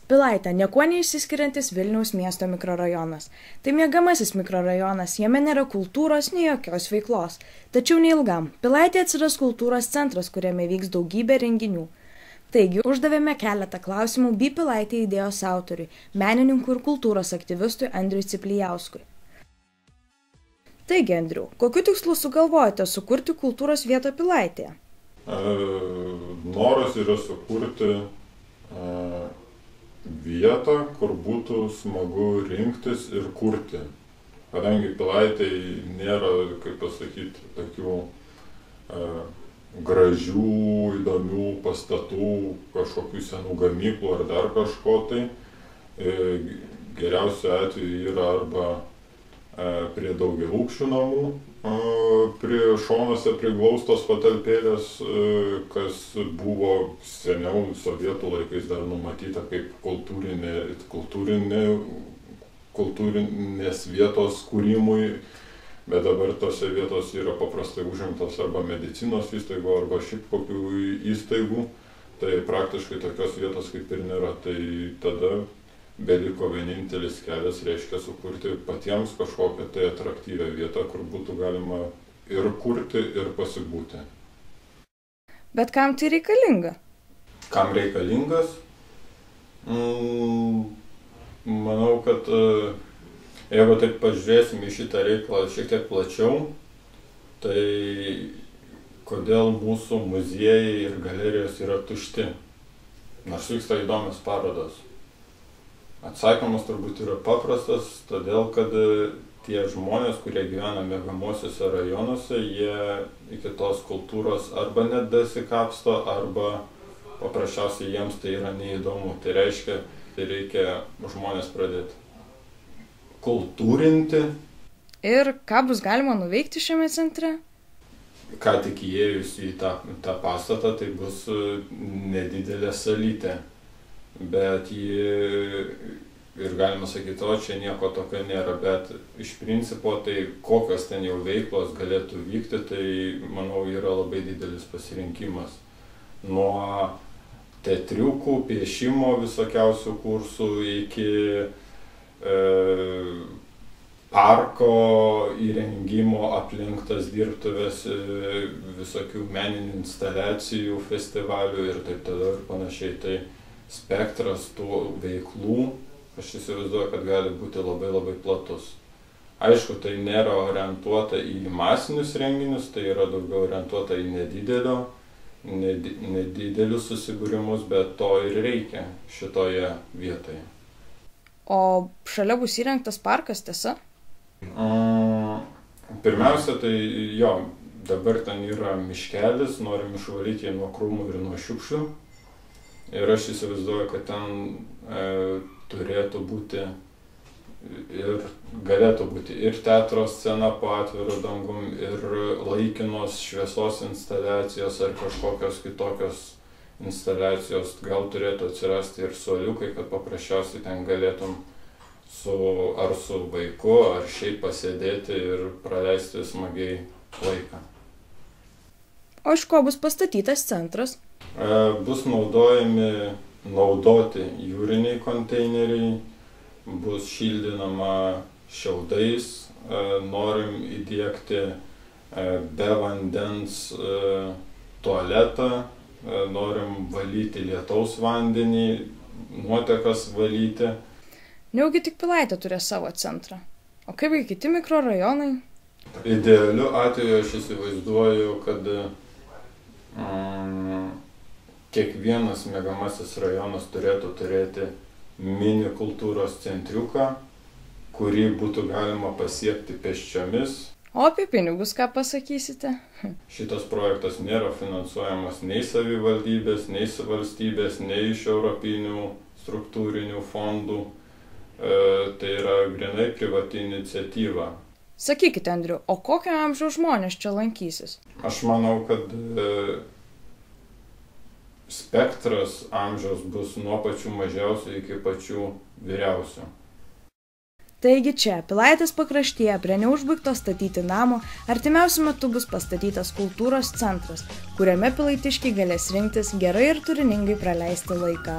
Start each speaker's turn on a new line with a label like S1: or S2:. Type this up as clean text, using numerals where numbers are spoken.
S1: Pilaitė – niekuo neišsiskiriantis Vilniaus miesto mikrorajonas. Tai miegamasis mikrorajonas, jame nėra kultūros, nei jokios veiklos. Tačiau neilgam. Pilaitėje atsiras kultūros centras, kuriame vyks daugybė renginių. Taigi, uždavėme keletą klausimų bei Pilaitė idėjos autoriui, menininkui ir kultūros aktyvistui Andriui Ciplijauskui. Taigi, Andriu, kokiu tikslu sugalvojate sukurti kultūros vietą Pilaitėje?
S2: Noras yra sukurti vietą, kur būtų smagu rinktis ir kurti. Kadangi Pilaitėj nėra, kaip pasakyti, tokių gražių, įdomių pastatų, kažkokių senų gamyklų ar dar kažko tai, geriausiu atveju yra arba prie daugiaaukščių namų, prie šonuose priglaustos patalpėlės, kas buvo seniau sovietų laikais dar numatyta kaip kultūrinės vietos kūrimui, bet dabar tose vietos yra paprastai užimtos arba medicinos įstaigų, arba šiaip kokių įstaigų, tai praktiškai tokios vietos kaip ir nėra. Tai tada beliko vienintelis kelias, reiškia sukurti patiems kažkokią tai atraktyvią vietą, kur būtų galima ir kurti, ir pasibūti.
S1: Bet kam tai reikalinga?
S2: Kam reikalingas? Manau, kad jeigu taip pažiūrėsim į šitą reikalą šiek tiek plačiau, tai kodėl mūsų muziejai ir galerijos yra tušti, nors vyksta įdomios parodos? Atsakymas turbūt yra paprastas, todėl kad tie žmonės, kurie gyvena miegamuosiuose rajonuose, jie iki tos kultūros arba nedasikapsto, arba paprasčiausiai jiems tai yra neįdomu. Tai reiškia, tai reikia žmonės pradėti kultūrinti.
S1: Ir ką bus galima nuveikti šiame centre?
S2: Ką tik įėjus į tą pastatą, tai bus nedidelė salytė. Bet ir galima sakyti, o čia nieko tokio nėra, bet iš principo tai kokios ten jau veiklos galėtų vykti, tai manau yra labai didelis pasirinkimas. Nuo teatriukų, piešimo visokiausių kursų iki parko įrengimo aplink tas dirbtuves, visokių meninių instaliacijų, festivalių ir taip tada ir panašiai. Tai spektras tų veiklų, aš įsivaizduoju, kad gali būti labai labai platus. Aišku, tai nėra orientuota į masinius renginius, tai yra daugiau orientuota į nedidelius susibūrimus, bet to ir reikia šitoje vietoje.
S1: O šalia bus įrengtas parkas, tiesa?
S2: Pirmiausia, tai jo, dabar ten yra miškelis, norim išvalyti jį nuo krūmų ir nuo šiukšlių. Ir aš įsivaizduoju, kad ten turėtų būti ir galėtų būti ir teatro scena po atviru dangum, ir laikinos šviesos instaliacijos ar kažkokios kitokios instaliacijos. Gal turėtų atsirasti ir suoliukai, kad paprasčiausiai ten galėtum ar su vaiku, ar šiaip pasėdėti ir praleisti smagiai laiką.
S1: O iš ko bus pastatytas centras?
S2: Bus naudoti jūriniai konteineriai, bus šildinama šiaudais, norim įdiegti be vandens tualetą, norim valyti lietaus vandenį, nuotekas valyti.
S1: Neugi tik Pilaitė turės savo centrą. O kaip ir kiti mikrorajonai?
S2: Idealiu atveju aš įsivaizduoju, kad kiekvienas miegamasis rajonas turėtų turėti mini kultūros centriuką, kurį būtų galima pasiekti pėsčiomis.
S1: O apie pinigus ką pasakysite?
S2: Šitas projektas nėra finansuojamas nei savivaldybės, nei valstybės, nei iš europinių struktūrinių fondų. Tai yra grynai privati iniciatyva.
S1: Sakykite, Andriu, o kokio amžiaus žmonės čia lankysis?
S2: Aš manau, kad spektras amžiaus bus nuo pačių mažiausių iki pačių vyriausių.
S1: Taigi čia, Pilaitės pakraštyje, prie neužbaigto statyti namo, artimiausiu metu bus pastatytas kultūros centras, kuriame pilaitiškiai galės rinktis gerai ir turiningai praleisti laiką.